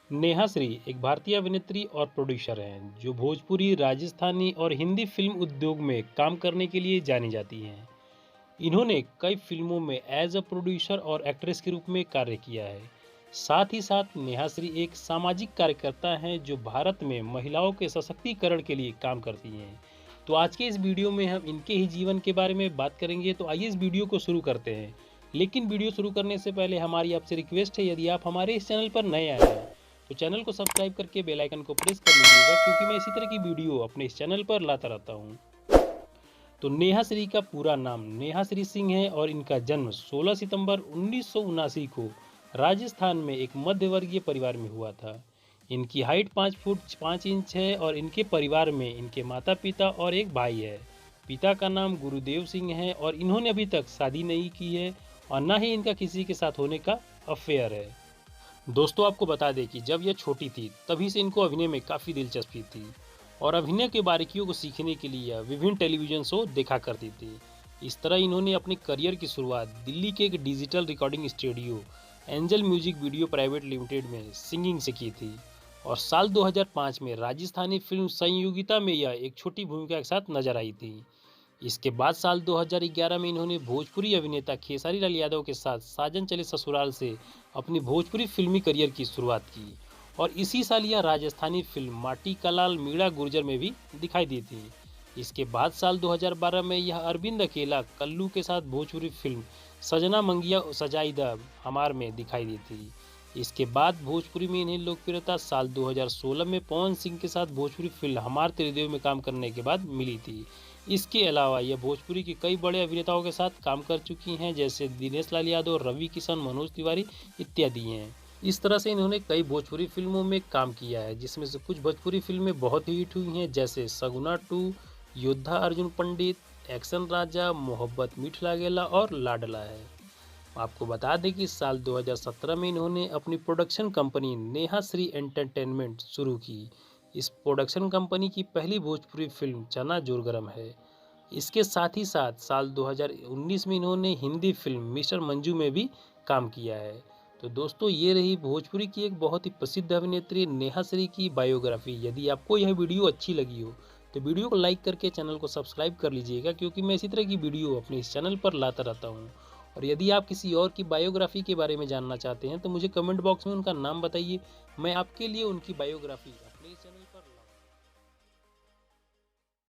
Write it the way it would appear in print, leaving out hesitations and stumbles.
नेहा श्री एक भारतीय अभिनेत्री और प्रोड्यूसर हैं जो भोजपुरी, राजस्थानी और हिंदी फिल्म उद्योग में काम करने के लिए जानी जाती हैं। इन्होंने कई फिल्मों में एज अ प्रोड्यूसर और एक्ट्रेस के रूप में कार्य किया है। साथ ही साथ नेहा श्री एक सामाजिक कार्यकर्ता हैं जो भारत में महिलाओं के सशक्तिकरण के लिए काम करती हैं। तो आज के इस वीडियो में हम इनके ही जीवन के बारे में बात करेंगे। तो आइए इस वीडियो को शुरू करते हैं। लेकिन वीडियो शुरू करने से पहले हमारी आपसे रिक्वेस्ट है, यदि आप हमारे इस चैनल पर नए आए हैं तो चैनल को सब्सक्राइब करके बेल आइकन को प्रेस कर लीजिएगा, क्योंकि मैं इसी तरह की वीडियो अपने इस चैनल पर लाता रहता हूँ। तो नेहा श्री का पूरा नाम नेहा श्री सिंह है और इनका जन्म 16 सितंबर 1979 को राजस्थान में एक मध्यवर्गीय परिवार में हुआ था। इनकी हाइट 5 फुट 5 इंच है और इनके परिवार में इनके माता पिता और एक भाई है। पिता का नाम गुरुदेव सिंह है और इन्होंने अभी तक शादी नहीं की है और न ही इनका किसी के साथ होने का अफेयर है। दोस्तों, आपको बता दें कि जब यह छोटी थी तभी से इनको अभिनय में काफ़ी दिलचस्पी थी और अभिनय के बारीकियों को सीखने के लिए यह विभिन्न टेलीविज़न शो देखा करती थी। इस तरह इन्होंने अपने करियर की शुरुआत दिल्ली के एक digital recording studio angel music video private limited में सिंगिंग से की थी और साल 2005 में राजस्थानी फिल्म संयोगिता में यह एक छोटी भूमिका के साथ नजर आई थी। इसके बाद साल 2011 में इन्होंने भोजपुरी अभिनेता खेसारी लाल यादव के साथ साजन चले ससुराल से अपनी भोजपुरी फिल्मी करियर की शुरुआत की और इसी साल यह राजस्थानी फिल्म माटी का लाल मीणा गुर्जर में भी दिखाई दी थी। इसके बाद साल 2012 में यह अरविंद अकेला कल्लू के साथ भोजपुरी फिल्म सजना मंगिया सजाईदा हमार में दिखाई दी थी। इसके बाद भोजपुरी में इन्हें लोकप्रियता साल 2016 में पवन सिंह के साथ भोजपुरी फिल्म हमार तेरे देव में काम करने के बाद मिली थी। इसके अलावा यह भोजपुरी के कई बड़े अभिनेताओं के साथ काम कर चुकी हैं, जैसे दिनेश लाल यादव, रवि किशन, मनोज तिवारी इत्यादि हैं। इस तरह से इन्होंने कई भोजपुरी फिल्मों में काम किया है, जिसमें से कुछ भोजपुरी फिल्में बहुत ही हिट हुई हैं, जैसे सगुना 2, योद्धा अर्जुन पंडित, एक्शन राजा, मोहब्बत मीठ लागेला और लाडला है। आपको बता दें कि साल 2017 में इन्होंने अपनी production company Neha Shri entertainment शुरू की। इस प्रोडक्शन कंपनी की पहली भोजपुरी फिल्म चना जोर गरम है। इसके साथ ही साथ साल 2019 में इन्होंने हिंदी फिल्म मिस्टर मंजू में भी काम किया है। तो दोस्तों, ये रही भोजपुरी की एक बहुत ही प्रसिद्ध अभिनेत्री नेहा श्री की बायोग्राफी। यदि आपको यह वीडियो अच्छी लगी हो तो वीडियो को लाइक करके चैनल को सब्सक्राइब कर लीजिएगा, क्योंकि मैं इसी तरह की वीडियो अपने इस चैनल पर लाता रहता हूँ। और यदि आप किसी और की बायोग्राफी के बारे में जानना चाहते हैं तो मुझे कमेंट बॉक्स में उनका नाम बताइए, मैं आपके लिए उनकी बायोग्राफी अपने इस चैनल